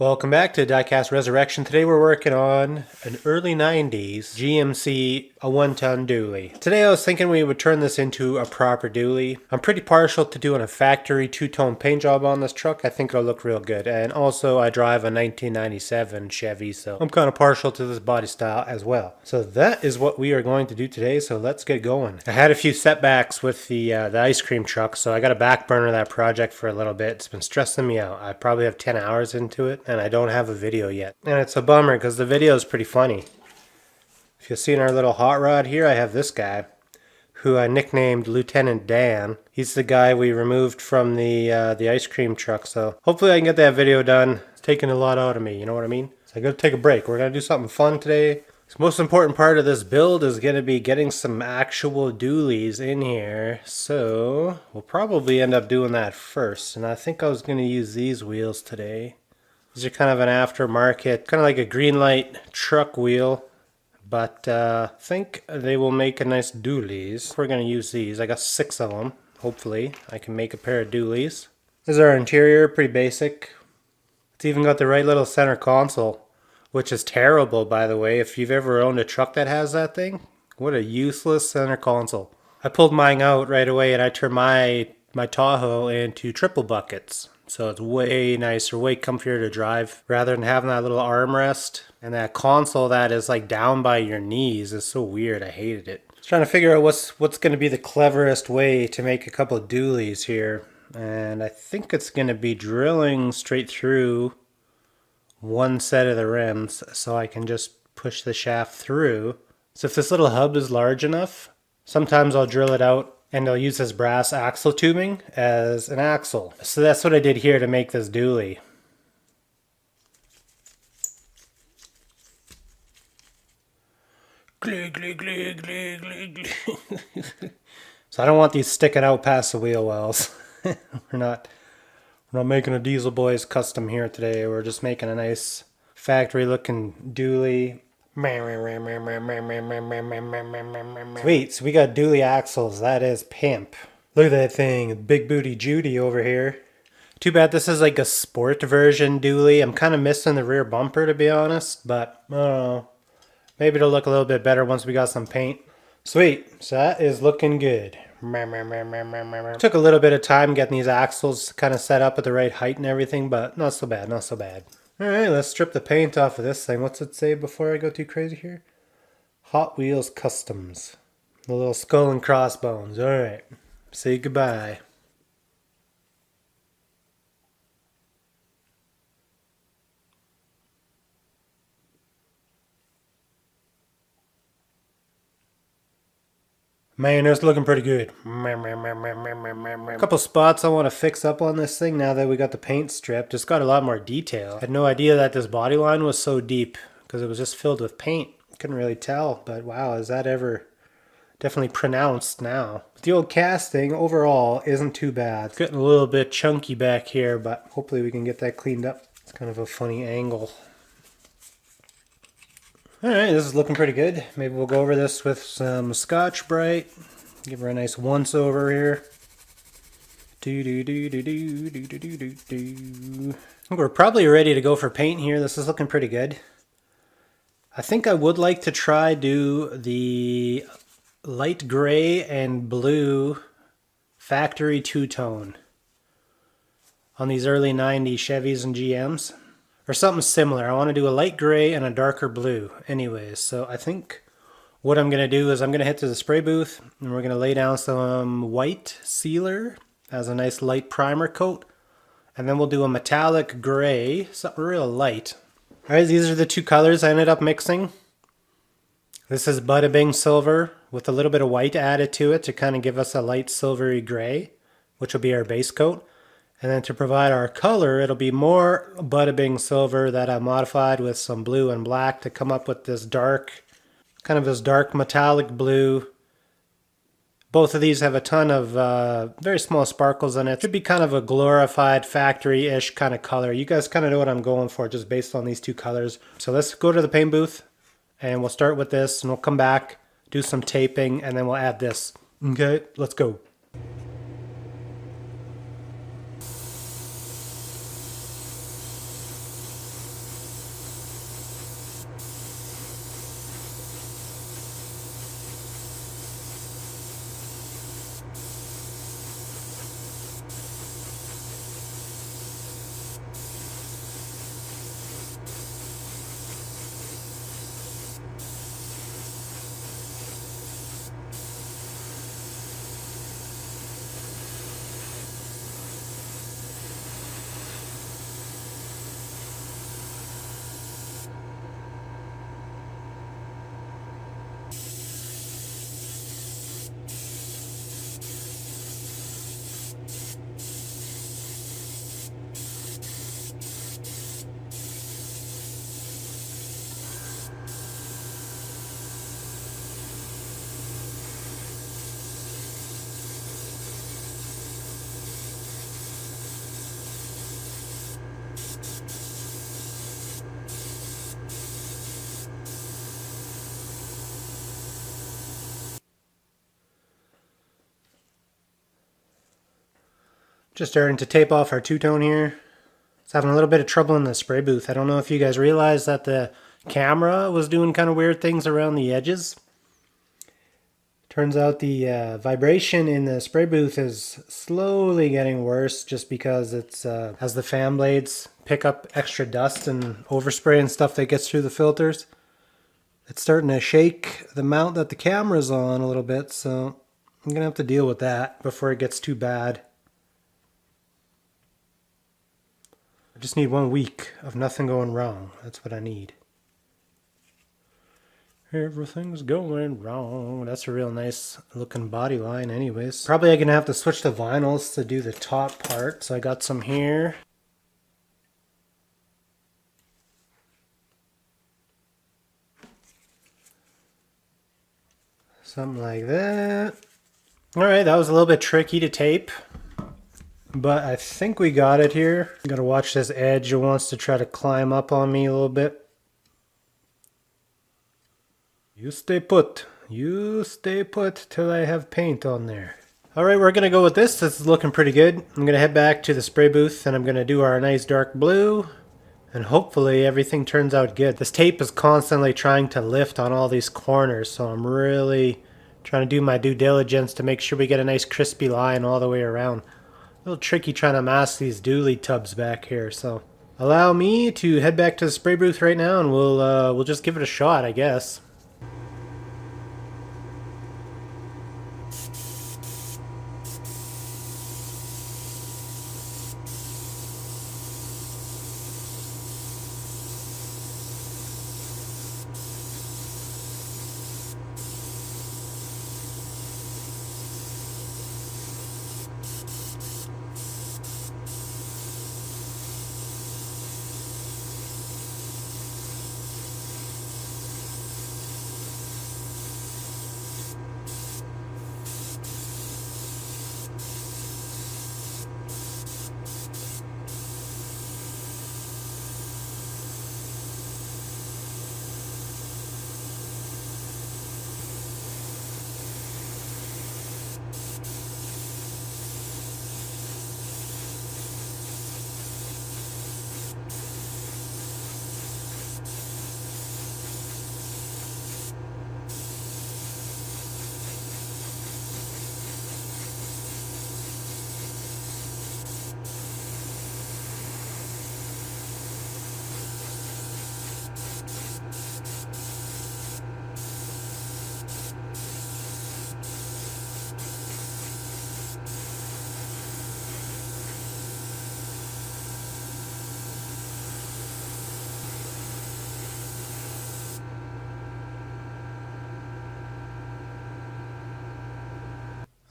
Welcome back to Diecast Resurrection. Today we're working on an early 90s GMC, a 1-ton dually. Today I was thinking we would turn this into a proper dually. I'm pretty partial to doing a factory 2-tone paint job on this truck. I think it'll look real good. And also I drive a 1997 Chevy, so I'm kind of partial to this body style as well. So that is what we are going to do today, so let's get going. I had a few setbacks with the ice cream truck, so I got to back burner that project for a little bit. It's been stressing me out. I probably have 10 hours into it, and I don't have a video yet. And it's a bummer because the video is pretty funny. If you've seen our little hot rod here, I have this guy who I nicknamed Lieutenant Dan. He's the guy we removed from the ice cream truck, so hopefully I can get that video done. It's taking a lot out of me, you know what I mean? So I gotta take a break. We're gonna do something fun today. The most important part of this build is going to be getting some actual dualies in here, so we'll probably end up doing that first. And I think I was going to use these wheels today. These are kind of an aftermarket, kind of like a green light truck wheel, but I think they will make a nice dualies. We're going to use these. I got 6 of them. Hopefully I can make a pair of dualies. This is our interior, pretty basic. It's even got the right little center console, which is terrible, by the way. If you've ever owned a truck that has that thing, what a useless center console. I pulled mine out right away and I turned my Tahoe into triple buckets. So it's way nicer, way comfier to drive rather than having that little armrest. And that console that is like down by your knees is so weird. I hated it. I was trying to figure out what's going to be the cleverest way to make a couple of dualies here. And I think it's going to be drilling straight through one set of the rims so I can just push the shaft through. So if this little hub is large enough, sometimes I'll drill it out and I'll use this brass axle tubing as an axle. So that's what I did here to make this dually. Glug, glug, glug, glug, glug, glug. So I don't want these sticking out past the wheel wells. We're not making a Diesel Boys custom here today. We're just making a nice factory looking dually. Sweet, so we got dually axles. That is pimp. Look at that thing, big booty Judy over here. Too bad this is like a sport version dually. I'm kind of missing the rear bumper, to be honest, but I don't know. Maybe it'll look a little bit better once we got some paint. Sweet, so that is looking good. Took a little bit of time getting these axles kind of set up at the right height and everything, but not so bad, not so bad. Alright, let's strip the paint off of this thing. What's it say before I go too crazy here? Hot Wheels Customs. The little skull and crossbones. Alright, say goodbye. Man, it's looking pretty good. A couple spots I want to fix up on this thing now that we got the paint stripped. It's got a lot more detail. I had no idea that this body line was so deep because it was just filled with paint. Couldn't really tell, but wow, is that ever definitely pronounced now. The old casting overall isn't too bad. It's getting a little bit chunky back here, but hopefully we can get that cleaned up. It's kind of a funny angle. Alright, this is looking pretty good. Maybe we'll go over this with some Scotch-Brite. Give her a nice once over here. I think we're probably ready to go for paint here. This is looking pretty good. I think I would like to try do the light gray and blue factory two-tone on these early 90s Chevys and GMs. Or something similar. I want to do a light gray and a darker blue anyways. So I think what I'm going to do is I'm going to head to the spray booth and we're going to lay down some white sealer as a nice light primer coat. And then we'll do a metallic gray, something real light. Alright, these are the two colors I ended up mixing. This is Bada Bing Silver with a little bit of white added to it to kind of give us a light silvery gray, which will be our base coat. And then to provide our color, it'll be more Bada Bing Silver that I modified with some blue and black to come up with this dark, kind of this dark metallic blue. Both of these have a ton of very small sparkles in it. It should be kind of a glorified factory-ish kind of color. You guys kind of know what I'm going for just based on these two colors. So let's go to the paint booth and we'll start with this and we'll come back, do some taping, and then we'll add this. Okay, let's go. Just starting to tape off our two-tone here. It's having a little bit of trouble in the spray booth. I don't know if you guys realized that the camera was doing kind of weird things around the edges. Turns out the vibration in the spray booth is slowly getting worse just because it's as the fan blades pick up extra dust and overspray and stuff that gets through the filters. It's starting to shake the mount that the camera's on a little bit, so I'm going to have to deal with that before it gets too bad. I just need 1 week of nothing going wrong. That's what I need. Everything's going wrong. That's a real nice looking body line anyways. Probably I'm going to have to switch to vinyls to do the top part. So I got some here. Something like that. Alright, that was a little bit tricky to tape. But I think we got it here. Gotta watch this edge. It wants to try to climb up on me a little bit. You stay put. You stay put till I have paint on there. Alright, we're going to go with this. This is looking pretty good. I'm going to head back to the spray booth and I'm going to do our nice dark blue. And hopefully everything turns out good. This tape is constantly trying to lift on all these corners, so I'm really trying to do my due diligence to make sure we get a nice crispy line all the way around. A little tricky trying to mask these dually tubs back here, so allow me to head back to the spray booth right now and we'll just give it a shot, I guess.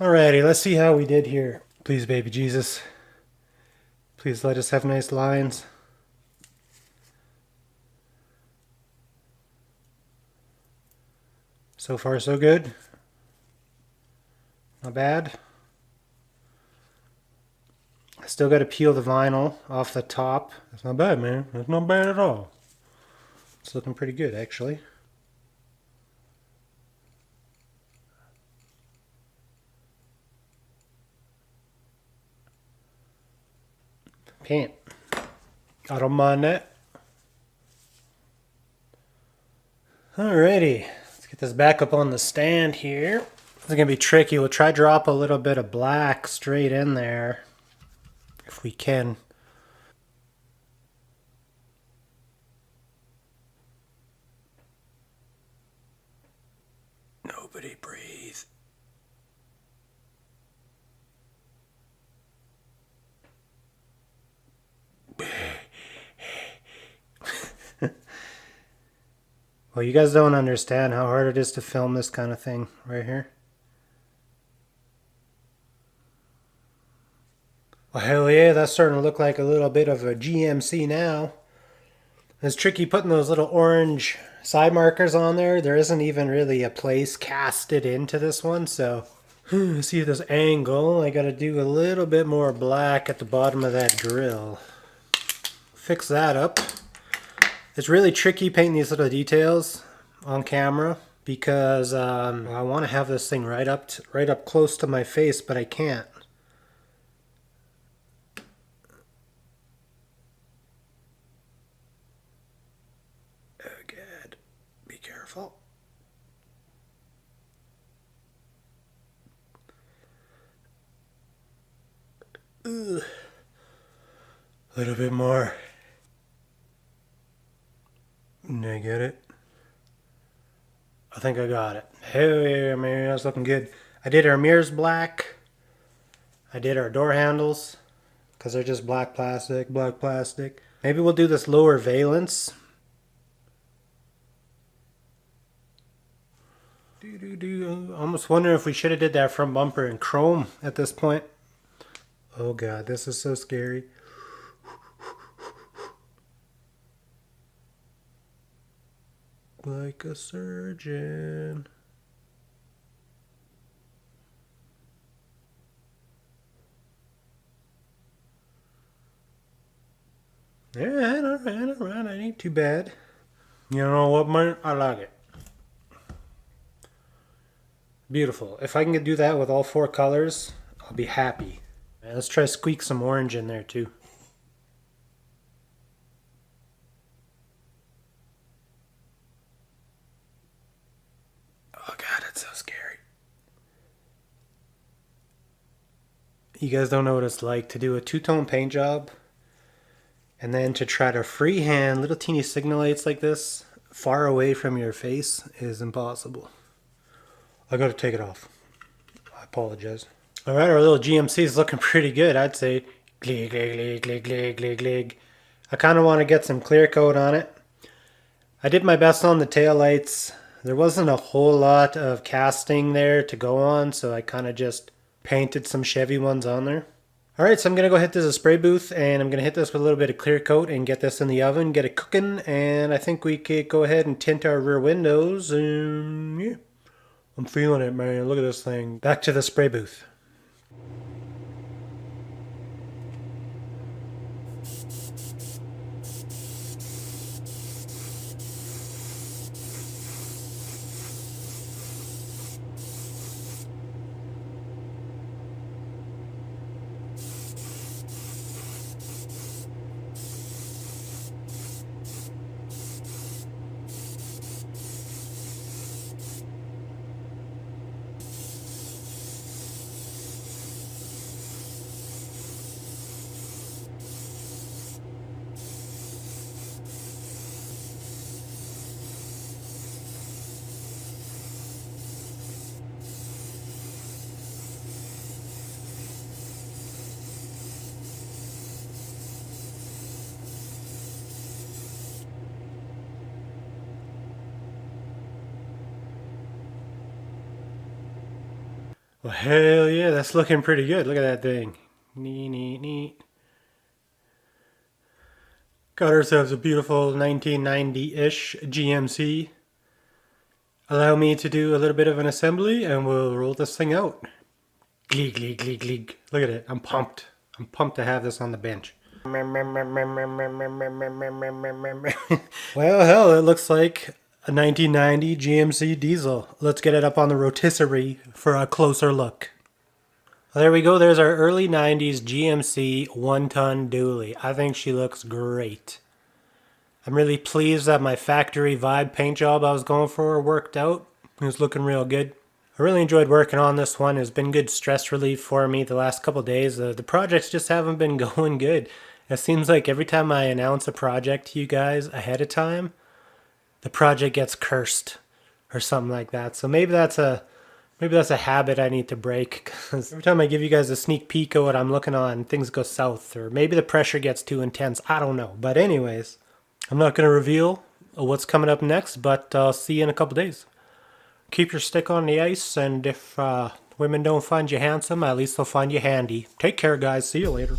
Alrighty, let's see how we did here. Please, baby Jesus. Please let us have nice lines. So far, so good. Not bad. I still got to peel the vinyl off the top. That's not bad, man. That's not bad at all. It's looking pretty good, actually. Paint. I don't mind that. Alrighty, let's get this back up on the stand here. This is going to be tricky. We'll try drop a little bit of black straight in there if we can. Nobody breathe. Well, you guys don't understand how hard it is to film this kind of thing right here. Well, hell yeah, that's starting to look like a little bit of a GMC now. It's tricky putting those little orange side markers on there. There isn't even really a place casted into this one, so see this angle. I gotta do a little bit more black at the bottom of that grill. Fix that up. It's really tricky painting these little details on camera because I want to have this thing right up close to my face, but I can't. Ugh. A little bit more. Did I get it? I think I got it. Hell yeah, man, that's looking good. I did our mirrors black. I did our door handles, because they're just black plastic, black plastic. Maybe we'll do this lower valence. I'm almost wondering if we should have did that front bumper in chrome at this point. Oh god, this is so scary. Like a surgeon. Yeah, alright, I ain't too bad. You know what, man? I like it. Beautiful. If I can do that with all 4 colors, I'll be happy. Right, let's try to squeak some orange in there too. Oh god, it's so scary. You guys don't know what it's like to do a 2-tone paint job and then to try to freehand little teeny signal lights like this far away from your face is impossible. I gotta take it off. I apologize. Alright, our little GMC is looking pretty good, I'd say. Glig, glig, glig, glig, glig, glig, glig. I kind of want to get some clear coat on it. I did my best on the tail lights. There wasn't a whole lot of casting there to go on, so I kind of just painted some Chevy ones on there. Alright, so I'm going to go hit this a spray booth, and I'm going to hit this with a little bit of clear coat and get this in the oven, get it cooking, and I think we could go ahead and tint our rear windows, and yeah, I'm feeling it, man. Look at this thing. Back to the spray booth. Well, hell yeah, that's looking pretty good. Look at that thing. Neat, neat, neat. Got ourselves a beautiful 1990-ish GMC. Allow me to do a little bit of an assembly and we'll roll this thing out. Gleeg, gleeg, gleeg, gleeg. Look at it. I'm pumped. I'm pumped to have this on the bench. Well, hell, it looks like a 1990 GMC diesel. Let's get it up on the rotisserie for a closer look. Well, there we go. There's our early 90s GMC 1-ton dually. I think she looks great. I'm really pleased that my factory vibe paint job I was going for worked out. It was looking real good. I really enjoyed working on this one. It's been good stress relief for me the last couple days. The projects just haven't been going good. It seems like every time I announce a project to you guys ahead of time, the project gets cursed or something like that. So maybe that's a habit I need to break, because every time I give you guys a sneak peek of what I'm looking on, things go south, or maybe the pressure gets too intense. I don't know. But anyways, I'm not going to reveal what's coming up next, but I'll see you in a couple days. Keep your stick on the ice, and if women don't find you handsome, at least they'll find you handy. Take care, guys. See you later.